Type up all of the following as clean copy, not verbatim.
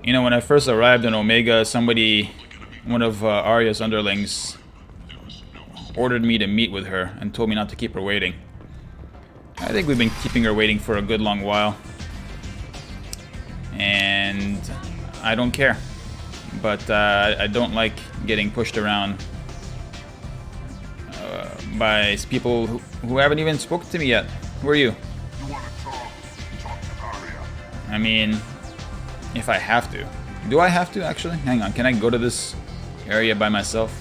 You know, when I first arrived in Omega, somebody, one of Arya's underlings, ordered me to meet with her and told me not to keep her waiting. I think we've been keeping her waiting for a good long while. And I don't care. But I don't like getting pushed around by people who haven't even spoken to me yet. Who are you? You want to talk to Arya. I mean, if I have to. Do I have to, actually? Hang on, can I go to this area by myself?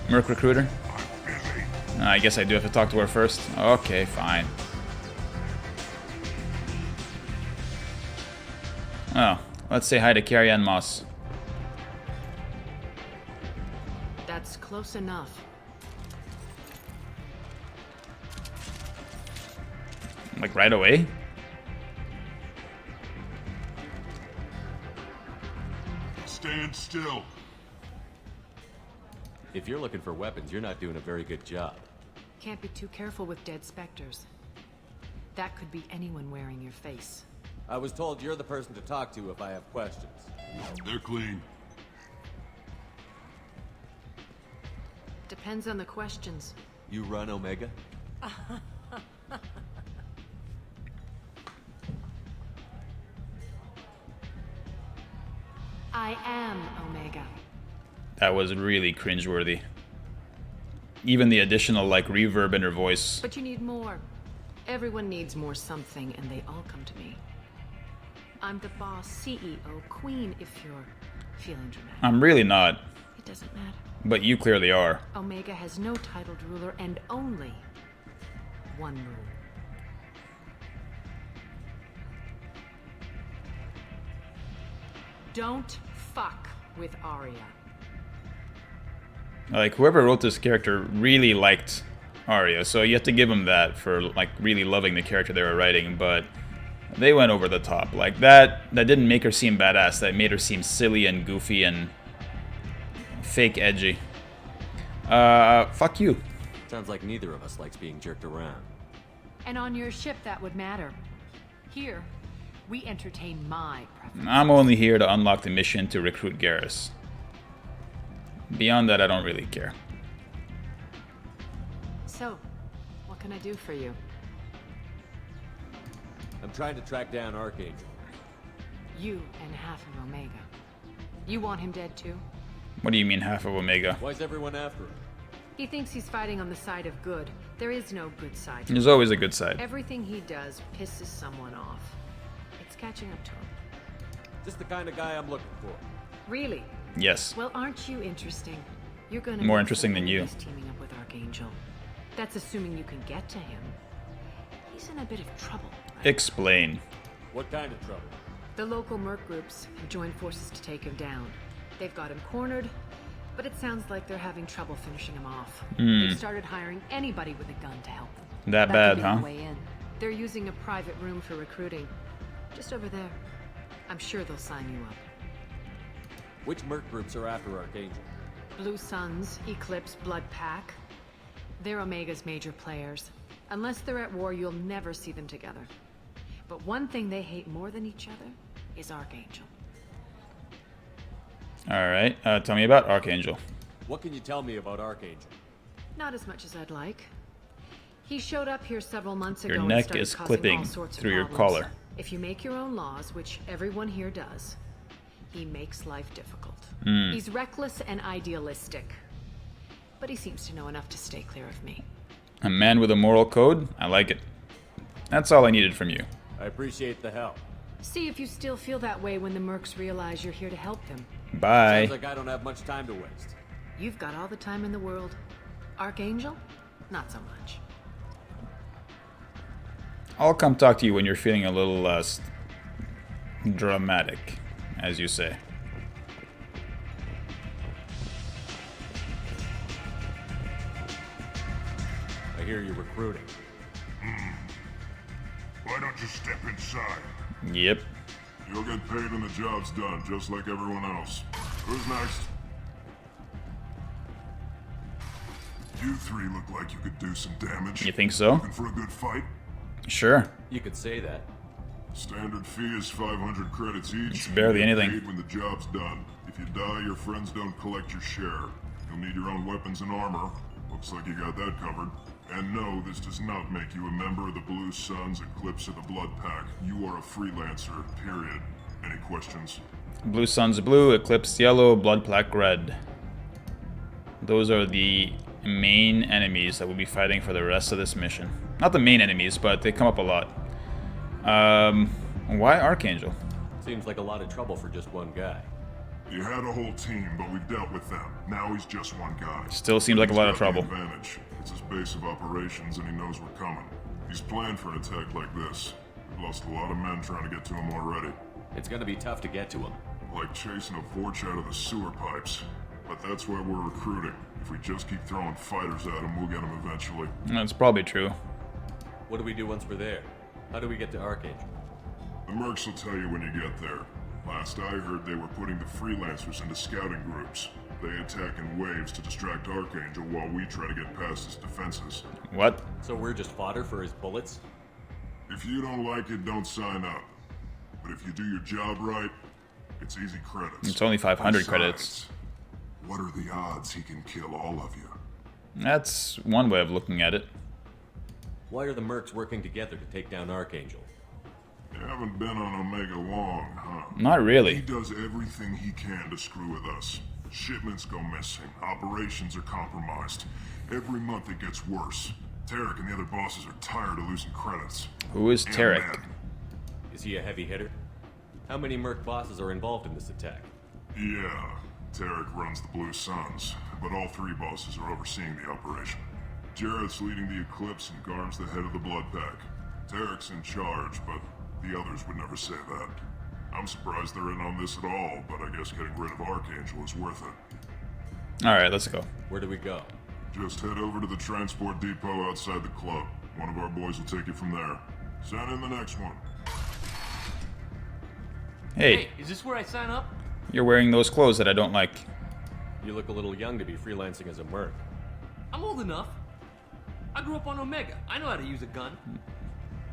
Merc Recruiter? I guess I do have to talk to her first. Okay, fine. Oh, let's say hi to Carrie Ann Moss. That's close enough. Like right away? Stand still. If you're looking for weapons, you're not doing a very good job. Can't be too careful with dead specters. That could be anyone wearing your face. I was told you're the person to talk to if I have questions. They're clean. Depends on the questions. You run Omega? I am Omega. That was really cringeworthy. Even the additional, like, reverb in her voice. But you need more. Everyone needs more something, and they all come to me. I'm the boss, CEO, queen, if you're feeling dramatic. I'm really not. It doesn't matter. But you clearly are. Omega has no titled ruler and only one rule. Don't fuck with Arya. Like, whoever wrote this character really liked Arya, so you have to give them that for, like, really loving the character they were writing, but they went over the top. Like, that didn't make her seem badass, that made her seem silly and goofy and fake edgy. Fuck you. Sounds like neither of us likes being jerked around. And on your ship, that would matter. Here, we entertain my preference. I'm only here to unlock the mission to recruit Garrus. Beyond that, I don't really care. So, what can I do for you? I'm trying to track down Archangel. You and half of Omega. You want him dead too? What do you mean half of Omega? Why's everyone after him? He thinks he's fighting on the side of good. There is no good side. There's always a good side. Everything he does pisses someone off. It's catching up to him. Just the kind of guy I'm looking for. Really? Yes. Well, aren't you interesting? You're gonna More meet interesting than someone you. who's teaming up with Archangel. That's assuming you can get to him. He's in a bit of trouble. Explain. What kind of trouble? The local merc groups have joined forces to take him down. They've got him cornered, but it sounds like they're having trouble finishing him off. They've started hiring anybody with a gun to help them. That bad, could be the huh? way in. They're using a private room for recruiting. Just over there. I'm sure they'll sign you up. Which merc groups are after Archangel? Blue Suns, Eclipse, Blood Pack. They're Omega's major players. Unless they're at war, you'll never see them together. But one thing they hate more than each other is Archangel. Alright, tell me about Archangel. What can you tell me about Archangel? Not as much as I'd like. He showed up here several months ago Your and neck started is causing clipping all sorts of through your problems. collar. If you make your own laws, which everyone here does, he makes life difficult. He's reckless and idealistic. But he seems to know enough to stay clear of me. A man with a moral code? I like it. That's all I needed from you. I appreciate the help. See if you still feel that way when the mercs realize you're here to help them. Bye. Sounds like I don't have much time to waste. You've got all the time in the world. Archangel? Not so much. I'll come talk to you when you're feeling a little less dramatic, as you say. I hear you're recruiting. Why don't you step inside? Yep. You'll get paid when the job's done, just like everyone else. Who's next? You three look like you could do some damage. You think so? Looking for a good fight? Sure. You could say that. Standard fee is 500 credits each. It's barely You get anything. paid when the job's done. If you die, your friends don't collect your share. You'll need your own weapons and armor. Looks like you got that covered. And no, this does not make you a member of the Blue Suns, Eclipse, or the Blood Pack. You are a freelancer, period. Any questions? Blue Suns blue, Eclipse yellow, Blood Plaque red. Those are the main enemies that we'll be fighting for the rest of this mission. Not the main enemies, but they come up a lot. Why Archangel? Seems like a lot of trouble for just one guy. You had a whole team, but we've dealt with them. Now he's just one guy. Still seems like a lot of He's got trouble. the advantage. It's his base of operations, and he knows we're coming. He's planned for an attack like this. We've lost a lot of men trying to get to him already. It's gonna be tough to get to him. Like chasing a Vorch out of the sewer pipes. But that's why we're recruiting. If we just keep throwing fighters at him, we'll get him eventually. That's probably true. What do we do once we're there? How do we get to Archangel? The mercs will tell you when you get there. Last I heard, they were putting the freelancers into scouting groups. They attack in waves to distract Archangel while we try to get past his defenses. What? So we're just fodder for his bullets? If you don't like it, don't sign up. But if you do your job right, it's easy credits. It's only 500 Besides, credits. what are the odds he can kill all of you? That's one way of looking at it. Why are the mercs working together to take down Archangel? You haven't been on Omega long, huh? Not He really. does everything he can to screw with us. Shipments go missing. Operations are compromised. Every month it gets worse. Tarek and the other bosses are tired of losing credits. Who is And Tarek? men. Is he a heavy hitter? How many merc bosses are involved in this attack? Yeah, Tarek runs the Blue Suns, but all three bosses are overseeing the operation. Jarrett's leading the Eclipse and Garm's the head of the Blood Pack. Tarek's in charge, but the others would never say that. I'm surprised they're in on this at all, but I guess getting rid of Archangel is worth it. Alright, let's go. Where do we go? Just head over to the transport depot outside the club. One of our boys will take you from there. Send in the next one. Hey, Is this where I sign up? you're wearing those clothes that I don't like. You look a little young to be freelancing as a merc. I'm old enough. I grew up on Omega. I know how to use a gun.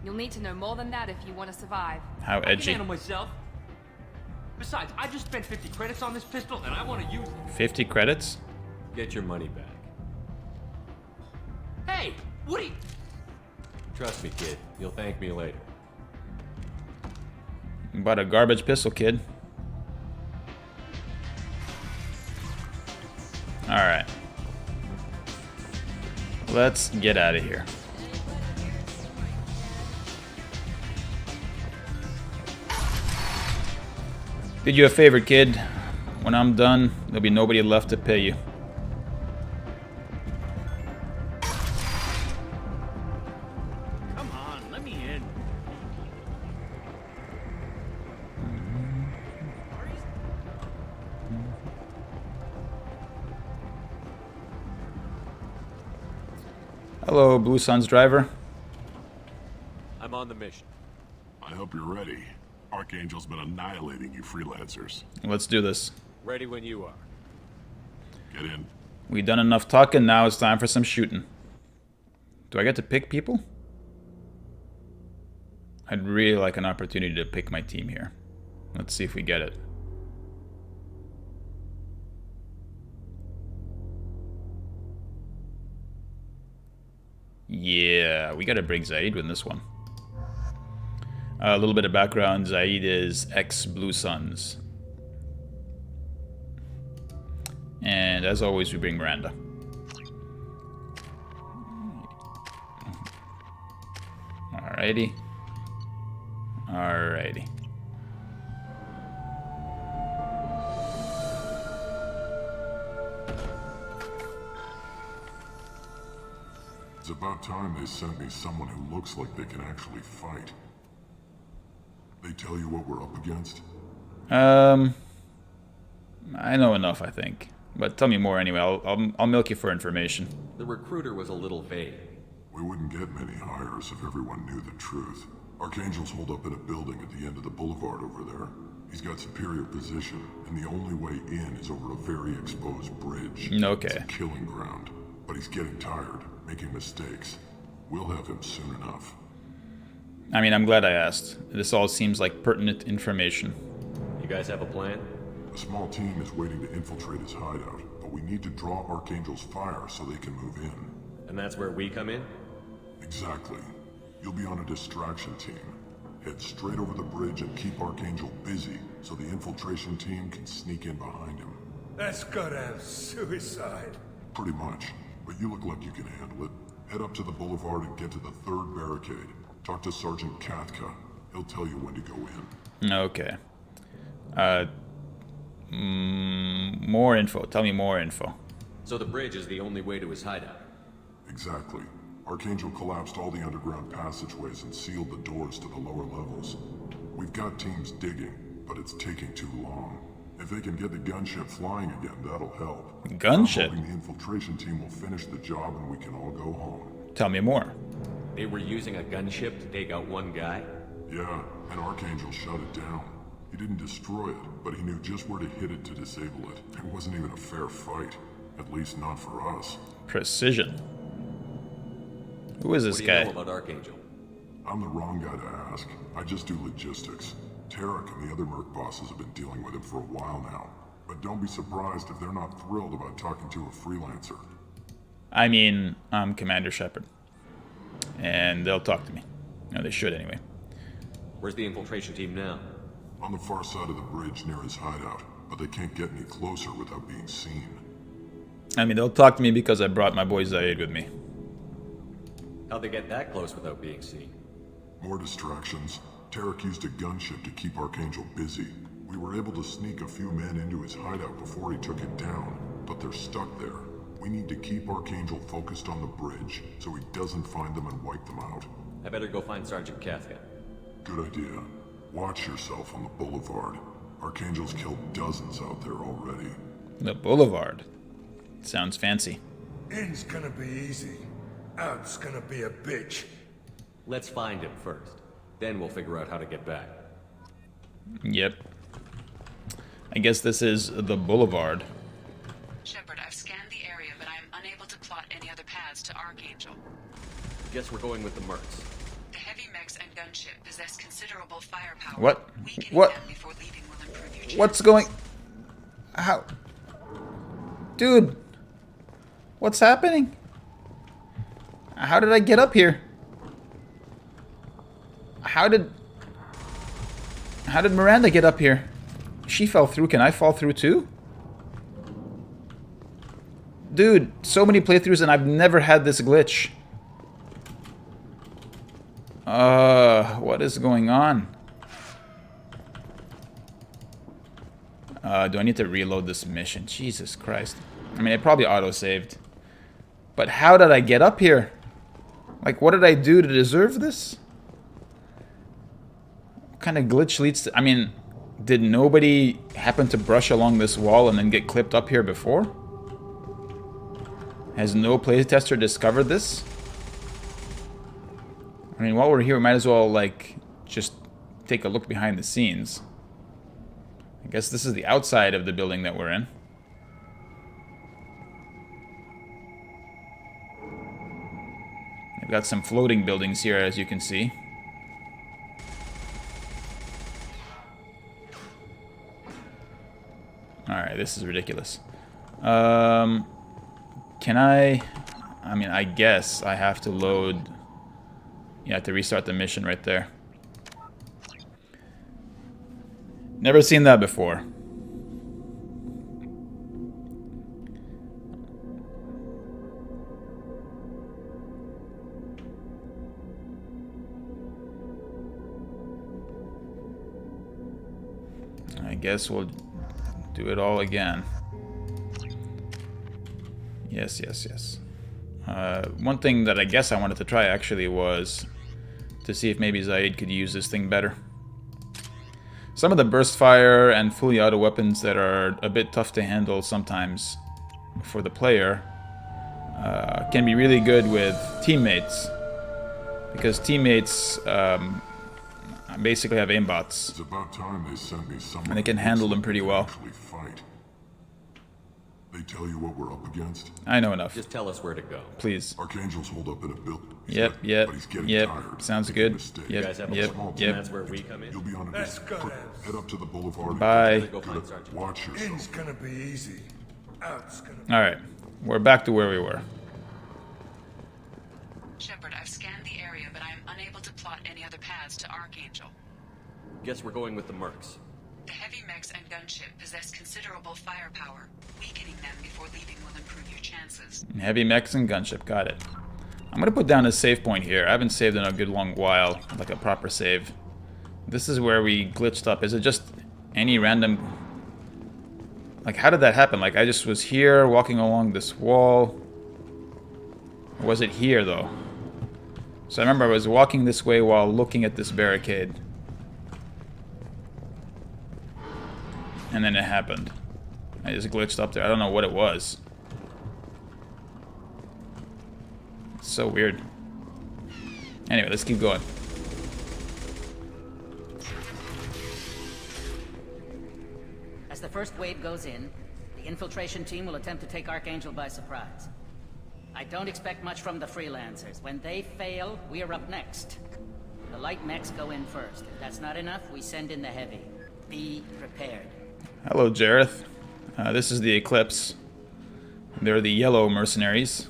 You'll need to know more than that if you want to survive. How I can edgy. handle myself. Besides, I just spent 50 credits on this pistol, and I want to use it. 50 credits? Get your money back. Hey, Woody! Trust me, kid. You'll thank me later. You bought a garbage pistol, kid. Alright. Let's get out of here. Did you a favor, kid. When I'm done, there'll be nobody left to pay you. Come on, let me in. Hello, Blue Suns driver. I'm on the mission. I hope you're ready. Archangel's been annihilating you freelancers. Let's do this. Ready when you are. Get in. We done enough talking, now it's time for some shooting. Do I get to pick people? I'd really like an opportunity to pick my team here. Let's see if we get it. Yeah, we gotta bring Zaid in this one. A little bit of background, Zaid is ex-Blue Suns. And as always, we bring Miranda. Alrighty. Alrighty. It's about time they sent me someone who looks like they can actually fight. They tell you what we're up against? I know enough, I think. But tell me more anyway. I'll milk you for information. The recruiter was a little vague. We wouldn't get many hires if everyone knew the truth. Archangel's holed up in a building at the end of the boulevard over there. He's got superior position, and the only way in is over a very exposed bridge. Okay. It's a killing ground. But he's getting tired, making mistakes. We'll have him soon enough. I mean, I'm glad I asked. This all seems like pertinent information. You guys have a plan? A small team is waiting to infiltrate his hideout, but we need to draw Archangel's fire so they can move in. And that's where we come in? Exactly. You'll be on a distraction team. Head straight over the bridge and keep Archangel busy so the infiltration team can sneak in behind him. That's goddamn suicide. Pretty much. But you look like you can handle it. Head up to the boulevard and get to the third barricade. Talk to Sergeant Kathka. He'll tell you when to go in. Okay. More info. Tell me more info. So the bridge is the only way to his hideout? Exactly. Archangel collapsed all the underground passageways and sealed the doors to the lower levels. We've got teams digging, but it's taking too long. If they can get the gunship flying again, that'll help. Gunship? I'm hoping the infiltration team will finish the job and we can all go home. Tell me more. They were using a gunship to take out one guy? Yeah, and Archangel shut it down. He didn't destroy it, but he knew just where to hit it to disable it. It wasn't even a fair fight. At least not for us. Precision. Who is this What do guy? you know about Archangel? I'm the wrong guy to ask. I just do logistics. Tarek and the other Merc bosses have been dealing with him for a while now. But don't be surprised if they're not thrilled about talking to a freelancer. I mean, I'm Commander Shepard. And they'll talk to me. No, they should anyway. Where's the infiltration team now? On the far side of the bridge near his hideout, but they can't get any closer without being seen. I mean, they'll talk to me because I brought my boy Zaid with me. How'd they get that close without being seen? More distractions. Tarek used a gunship to keep Archangel busy. We were able to sneak a few men into his hideout before he took it down, but they're stuck there. We need to keep Archangel focused on the bridge so he doesn't find them and wipe them out. I better go find Sergeant Kathka. Good idea. Watch yourself on the boulevard. Archangel's killed dozens out there already. The Boulevard. Sounds fancy. In's gonna be easy. Out's gonna be a bitch. Let's find him first. Then we'll figure out how to get back. Yep. I guess this is the Boulevard. Shepard, I've scanned the area, but I'm unable to plot any other paths to Archangel. Guess we're going with the Mercs. The heavy mechs and gunship possess considerable firepower. What? Weakening What? them before leaving will improve your chances. What's going... How? Dude. What's happening? How did I get up here? How did Miranda get up here? She fell through. Can I fall through too? Dude, so many playthroughs and I've never had this glitch. What is going on? Do I need to reload this mission? Jesus Christ. I mean, it probably auto-saved. But how did I get up here? Like, what did I do to deserve this? What kind of glitch leads to... I mean, did nobody happen to brush along this wall and then get clipped up here before? Has no playtester discovered this? I mean, while we're here, we might as well, like, just take a look behind the scenes. I guess this is the outside of the building that we're in. We've got some floating buildings here, as you can see. Alright, this is ridiculous. Can I mean, I guess I have to load... You have to restart the mission right there. Never seen that before. I guess we'll do it all again. Yes, yes, yes. One thing that I guess I wanted to try actually was to see if maybe Zaid could use this thing better. Some of the burst fire and fully auto weapons that are a bit tough to handle sometimes for the player can be really good with teammates, because teammates basically have aimbots. It's about time they sent me someone And they can who handle looks them like pretty they can well. actually fight. They tell you what we're up against? I know enough. Just tell us where to go. Please. Archangel's holed up in a building. Yep, But he's getting yep. tired. Sounds Making a good. mistake. You guys have a Yep, plan, yep. and that's where we come in. You'll be on a That's visit. good. Head up to the boulevard. Bye. Go find Sergeant. Watch yourself. In's gonna be easy. Out's gonna be... Alright. We're back to where we were. Shepard, I've scanned the area, but I am unable to plot any other paths to Archangel. Guess we're going with the mercs. The heavy mechs and gunship possess considerable firepower. Weakening them before leaving will improve your chances. Heavy mechs and gunship. Got it. I'm gonna put down a save point here. I haven't saved in a good long while. Like a proper save. This is where we glitched up. Is it just any random... Like, how did that happen? Like, I just was here, walking along this wall. Or was it here, though? So I remember I was walking this way while looking at this barricade. And then it happened. I just glitched up there. I don't know what it was. It's so weird. Anyway, let's keep going. As the first wave goes in, the infiltration team will attempt to take Archangel by surprise. I don't expect much from the freelancers. When they fail, we're up next. The light mechs go in first. If that's not enough, we send in the heavy. Be prepared. Hello, Jareth. This is the Eclipse. They're the yellow mercenaries.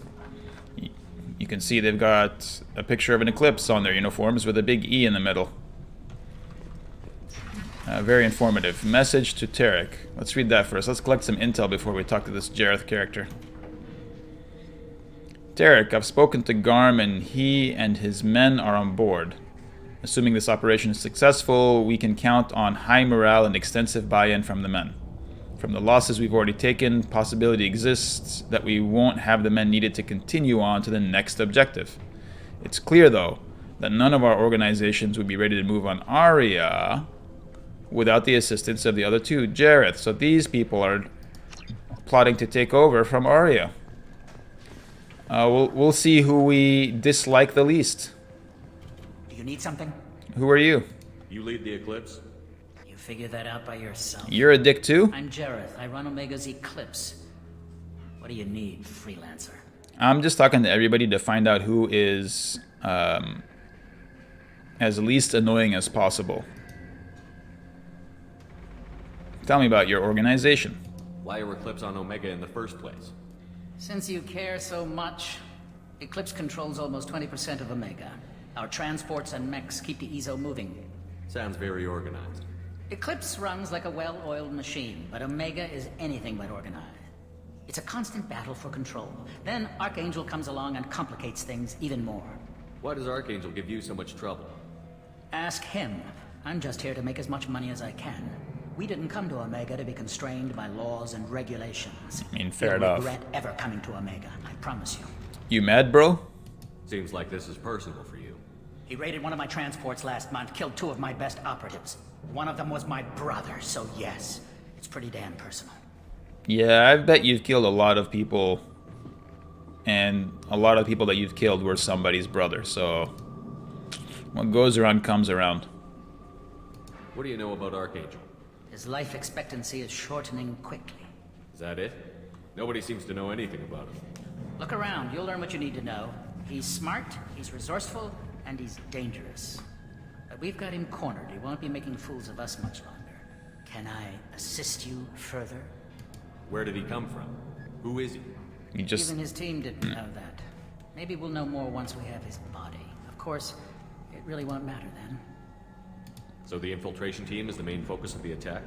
You can see they've got a picture of an eclipse on their uniforms with a big E in the middle. Very informative. Message to Tarek. Let's read that first. Let's collect some intel before we talk to this Jareth character. Tarek, I've spoken to Garm and he and his men are on board. Assuming this operation is successful, we can count on high morale and extensive buy-in from the men. From the losses we've already taken, possibility exists that we won't have the men needed to continue on to the next objective. It's clear, though, that none of our organizations would be ready to move on Aria without the assistance of the other two, Jareth. So these people are plotting to take over from Aria. We'll see who we dislike the least. Do you need something? Who are you? You lead the Eclipse? You figure that out by yourself. You're a dick too? I'm Jareth. I run Omega's Eclipse. What do you need, freelancer? I'm just talking to everybody to find out who is as least annoying as possible. Tell me about your organization. Why are Eclipse on Omega in the first place? Since you care so much, Eclipse controls almost 20% of Omega. Our transports and mechs keep the EZO moving. Sounds very organized. Eclipse runs like a well-oiled machine, but Omega is anything but organized. It's a constant battle for control. Then Archangel comes along and complicates things even more. Why does Archangel give you so much trouble? Ask him. I'm just here to make as much money as I can. We didn't come to Omega to be constrained by laws and regulations. I mean, fair You'll enough. regret ever coming to Omega, I promise you. You mad, bro? Seems like this is personal for you. He raided one of my transports last month, killed 2 of my best operatives. One of them was my brother, so yes, it's pretty damn personal. Yeah, I bet you've killed a lot of people, and a lot of people that you've killed were somebody's brother, so what goes around comes around. What do you know about Archangel? His life expectancy is shortening quickly. Is that it? Nobody seems to know anything about him. Look around, you'll learn what you need to know. He's smart, he's resourceful, and he's dangerous. But we've got him cornered. He won't be making fools of us much longer. Can I assist you further? Where did he come from? Who is he? You just... Even his team didn't know that. Maybe we'll know more once we have his body. Of course, it really won't matter then. So the infiltration team is the main focus of the attack?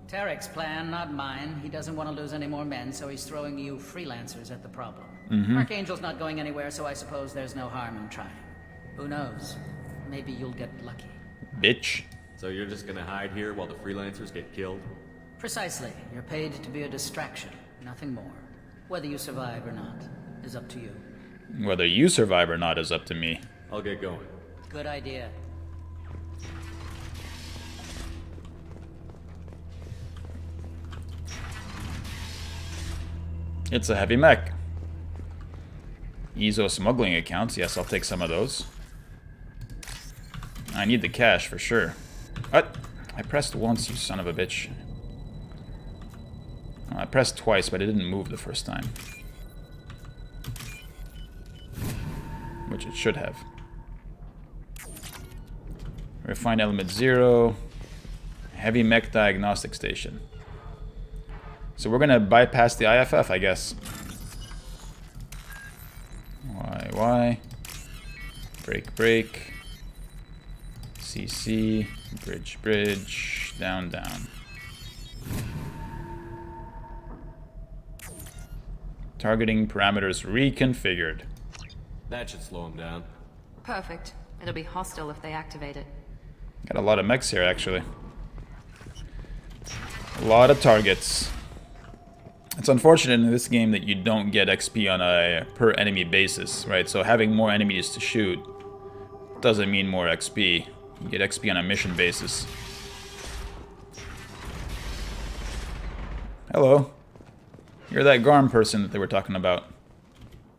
Tarek's plan, not mine. He doesn't want to lose any more men, so he's throwing you freelancers at the problem. Archangel's not going anywhere, so I suppose there's no harm in trying. Who knows? Maybe you'll get lucky. Bitch. So you're just gonna hide here while the freelancers get killed? Precisely. You're paid to be a distraction, nothing more. Whether you survive or not is up to you. Whether you survive or not is up to me. I'll get going. Good idea. It's a heavy mech. EZO smuggling accounts. Yes, I'll take some of those. I need the cash for sure. What? I pressed once, you son of a bitch. I pressed twice, but it didn't move the first time. Which it should have. Refined element 0. Heavy mech diagnostic station. So we're gonna bypass the IFF, I guess. Y. Break. CC. Bridge. Down. Targeting parameters reconfigured. That should slow him down. Perfect. It'll be hostile if they activate it. Got a lot of mechs here, actually. A lot of targets. It's unfortunate in this game that you don't get XP on a per enemy basis, right? So having more enemies to shoot doesn't mean more XP. You get XP on a mission basis. Hello. You're that Garm person that they were talking about.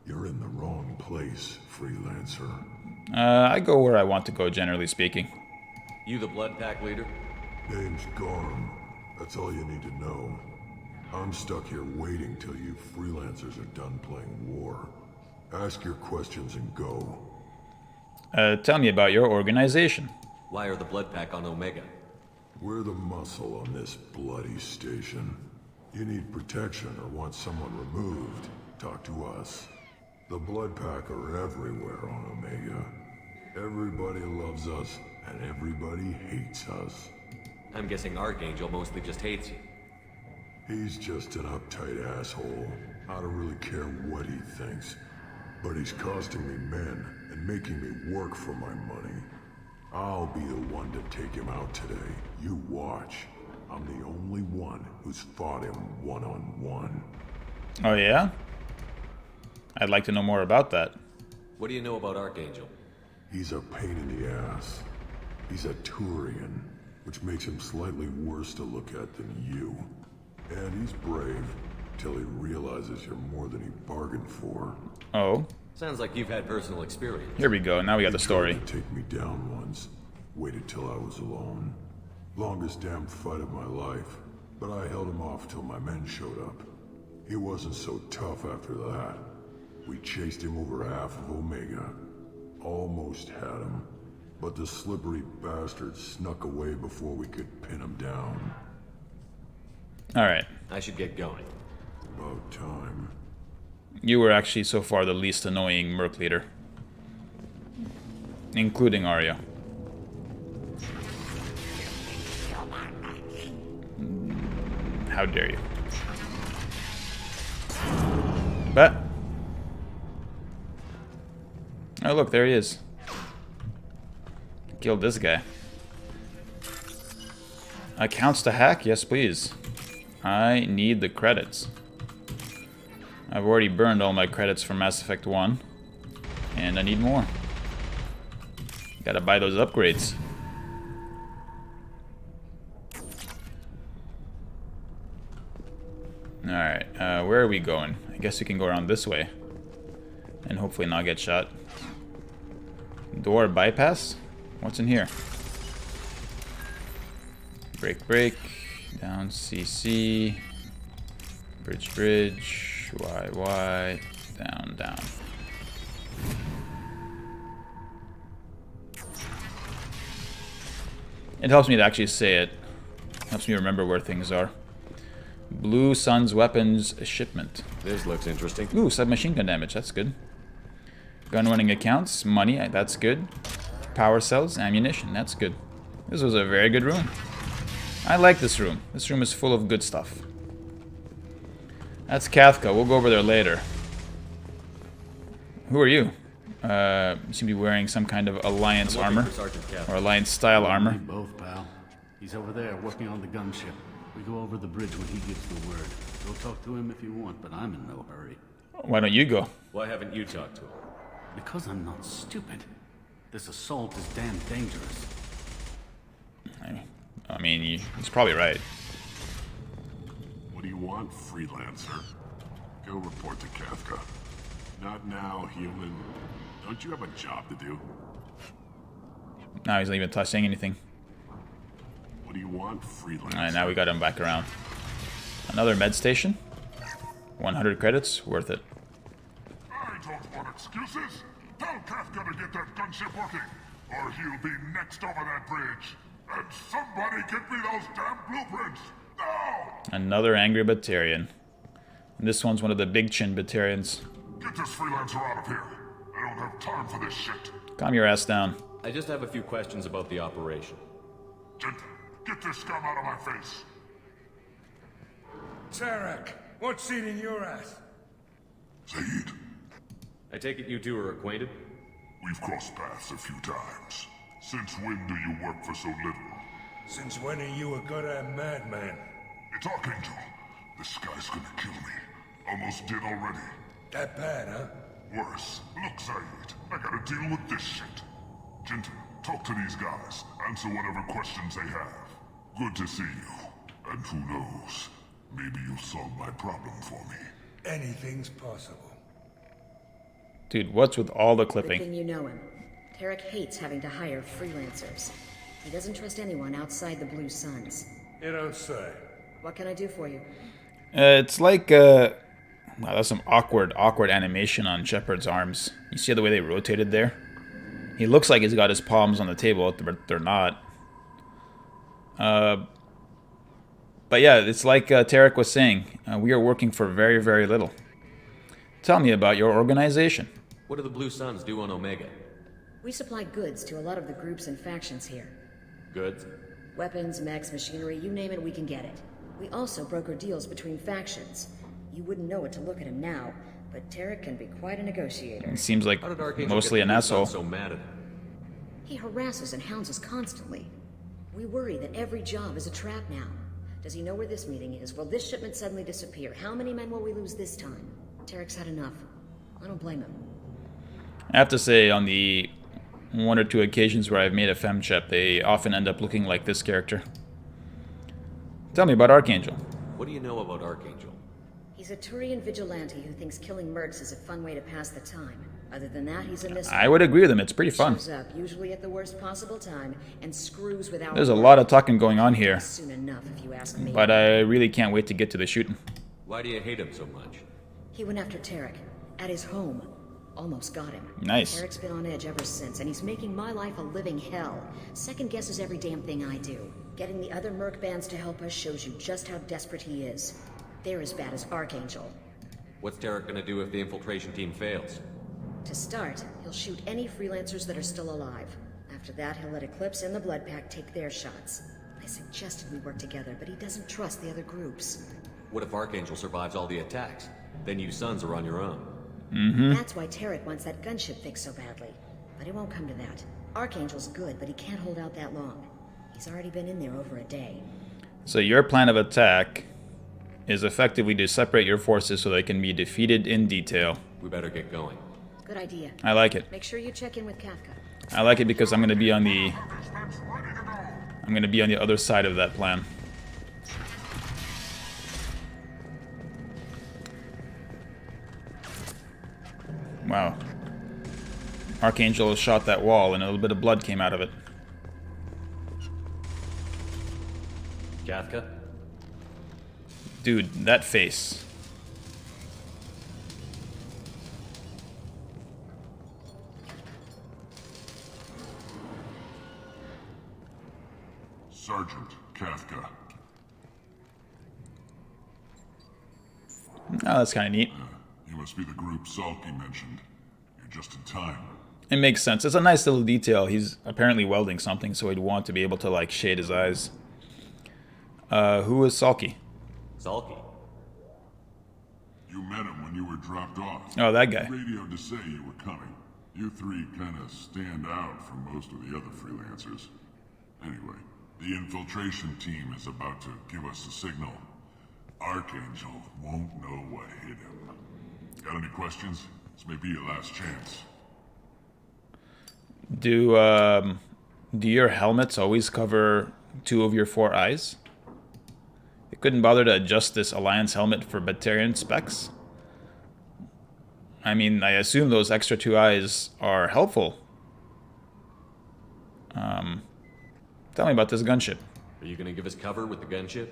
You're in the wrong place, freelancer. I go where I want to go, generally speaking. You the blood pack leader? Name's Garm. That's all you need to know. I'm stuck here waiting till you freelancers are done playing war. Ask your questions and go. Tell me about your organization. Why are the blood pack on Omega? We're the muscle on this bloody station. You need protection or want someone removed, talk to us. The blood pack are everywhere on Omega. Everybody loves us, and everybody hates us. I'm guessing Archangel mostly just hates you. He's just an uptight asshole. I don't really care what he thinks. But he's costing me men and making me work for my money. I'll be the one to take him out today. You watch. I'm the only one who's fought him one-on-one. Oh yeah? I'd like to know more about that. What do you know about Archangel? He's a pain in the ass. He's a Turian, which makes him slightly worse to look at than you. And he's brave, till he realizes you're more than he bargained for. Oh. Sounds like you've had personal experience. Here we go, now we got the story. He tried to take me down once. Waited till I was alone. Longest damn fight of my life. But I held him off till my men showed up. He wasn't so tough after that. We chased him over half of Omega. Almost had him. But the slippery bastard snuck away before we could pin him down. Alright. I should get going. About time. You were actually so far the least annoying merc leader. Including Arya. How dare you. But... oh look, there he is. Killed this guy. Accounts to hack? Yes, please. I need the credits. I've already burned all my credits for Mass Effect 1. And I need more. Gotta buy those upgrades. Alright, where are we going? I guess we can go around this way. And hopefully not get shot. Door bypass? What's in here? Break. Down CC. Bridge. Y. Down. It helps me to actually say it. Helps me remember where things are. Blue Sun's weapons shipment. This looks interesting. Ooh, submachine gun damage. That's good. Gun running accounts. Money. That's good. Power cells. Ammunition. That's good. This was a very good room. I like this room. This room is full of good stuff. That's Kafka. We'll go over there later. Who are you? You seem to be wearing some kind of Alliance armor. Or Alliance style armor. Both, pal. He's over there working on the gunship. We go over the bridge when he gives the word. Go talk to him if you want, but I'm in no hurry. Why don't you go? Why haven't you talked to him? Because I'm not stupid. This assault is damn dangerous. I mean, he's probably right. What do you want, freelancer? Go report to Kafka. Not now, human. Don't you have a job to do? Now he's not even saying anything. What do you want, freelancer? Alright, now we got him back around. Another med station. 100 credits, worth it. I don't want excuses. Tell Kafka to get that gunship working, or he'll be next over that bridge. And somebody get me those damn blueprints! Now! Another angry Batarian. And this one's one of the big chin Batarians. Get this freelancer out of here. I don't have time for this shit. Calm your ass down. I just have a few questions about the operation. Gent, get this scum out of my face. Tarek, what's eating your ass? Zaid, I take it you two are acquainted? we've crossed paths a few times. Since when do you work for so little? Since when are you a goddamn madman? It's Archangel. This guy's gonna kill me. Almost did already. That bad, huh? Worse. Look, Zaid, I gotta deal with this shit. Gent, talk to these guys. Answer whatever questions they have. Good to see you. And who knows, maybe you'll solve my problem for me. Anything's possible. Dude, what's with all the Good clipping? thing you know him. Tarek hates having to hire freelancers. He doesn't trust anyone outside the Blue Suns. You don't say. What can I do for you? It's like, wow, that's some awkward animation on Shepard's arms. You see the way they rotated there? He looks like he's got his palms on the table, but they're not. But yeah, it's like Tarek was saying. We are working for very, very little. Tell me about your organization. What do the Blue Suns do on Omega? We supply goods to a lot of the groups and factions here. Goods? Weapons, mechs, machinery, you name it, we can get it. We also broker deals between factions. You wouldn't know it to look at him now, but Tarek can be quite a negotiator. He seems like How did Archangel mostly get an the Blue asshole. Suns so mad at him? He harasses and hounds us constantly. We worry that every job is a trap now. Does he know where this meeting is? Will this shipment suddenly disappear? How many men will we lose this time? Tarek's had enough. I don't blame him. I have to say, on the one or two occasions where I've made a femchep, they often end up looking like this character. Tell me about Archangel. What do you know about Archangel? He's a Turian vigilante who thinks killing mercs is a fun way to pass the time. Other than that, he's a mystery. I would agree with him. It's pretty fun. Shows up, usually at the worst possible time, and screws with our There's a work. lot of talking going on here, Soon enough, if you ask me. but I really can't wait to get to the shooting. Why do you hate him so much? He went after Tarek at his home. Almost got him. Nice. Tarek's been on edge ever since, and he's making my life a living hell. Second guesses every damn thing I do. Getting the other merc bands to help us shows you just how desperate he is. They're as bad as Archangel. What's Tarek gonna do if the infiltration team fails? To start, he'll shoot any freelancers that are still alive. After that, he'll let Eclipse and the Blood Pack take their shots. I suggested we work together, but he doesn't trust the other groups. What if Archangel survives all the attacks? Then you Suns are on your own. That's why Tarek wants that gunship fixed so badly. But it won't come to that. Archangel's good, but he can't hold out that long. He's already been in there over a day. So your plan of attack is effectively to separate your forces so they can be defeated in detail. We better get going. Good idea. I like it. Make sure you check in with Kafka. I like it because I'm going to be on the other side of that plan. Wow. Archangel shot that wall and a little bit of blood came out of it. Kafka? Dude, that face. Sergeant Kafka. Oh, that's kind of neat. You must be the group Salky mentioned. You're just in time. It makes sense. It's a nice little detail. He's apparently welding something, so he'd want to be able to, like, shade his eyes. Who is Salky? Salky? You met him when you were dropped off. Oh, that guy. He radioed to say you were coming. You three kind of stand out from most of the other freelancers. Anyway, the infiltration team is about to give us a signal. Archangel won't know what hit him. Got any questions? This may be your last chance. Do your helmets always cover 2 of your 4 eyes? They couldn't bother to adjust this Alliance helmet for Batarian specs? I mean, I assume those extra 2 eyes are helpful. Tell me about this gunship. Are you gonna give us cover with the gunship?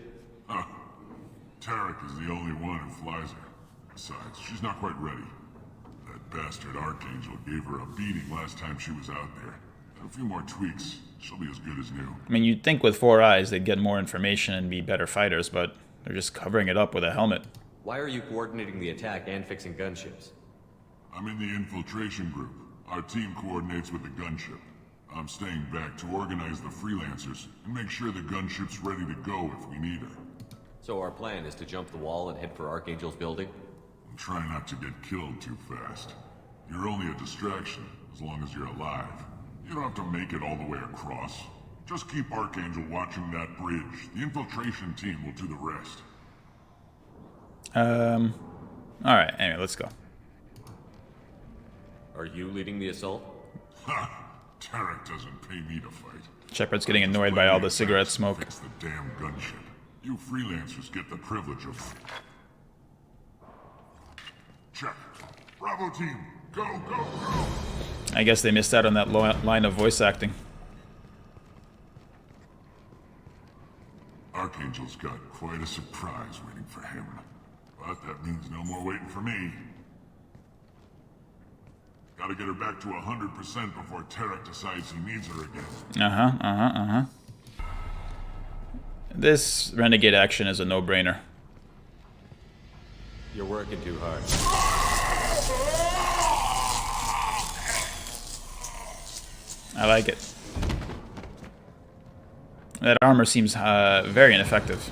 Tarek is the only one who flies her. Besides, she's not quite ready. That bastard Archangel gave her a beating last time she was out there. A few more tweaks, she'll be as good as new. I mean, you'd think with 4 eyes they'd get more information and be better fighters, but they're just covering it up with a helmet. Why are you coordinating the attack and fixing gunships? I'm in the infiltration group. Our team coordinates with the gunship. I'm staying back to organize the freelancers and make sure the gunship's ready to go if we need her. So our plan is to jump the wall and head for Archangel's building? And try not to get killed too fast. You're only a distraction, as long as you're alive. You don't have to make it all the way across. Just keep Archangel watching that bridge. The infiltration team will do the rest. Alright, anyway, let's go. Are you leading the assault? Ha! Tarek doesn't pay me to fight. Shepard's getting annoyed by all the cigarette smoke. Fix the damn gunship. You freelancers get the privilege of... Check. Bravo team, go, go, go! I guess they missed out on that line of voice acting. Archangel's got quite a surprise waiting for him. But that means no more waiting for me. Gotta get her back to 100% before Tarek decides he needs her again. This renegade action is a no-brainer. You're working too hard. I like it. That armor seems very ineffective.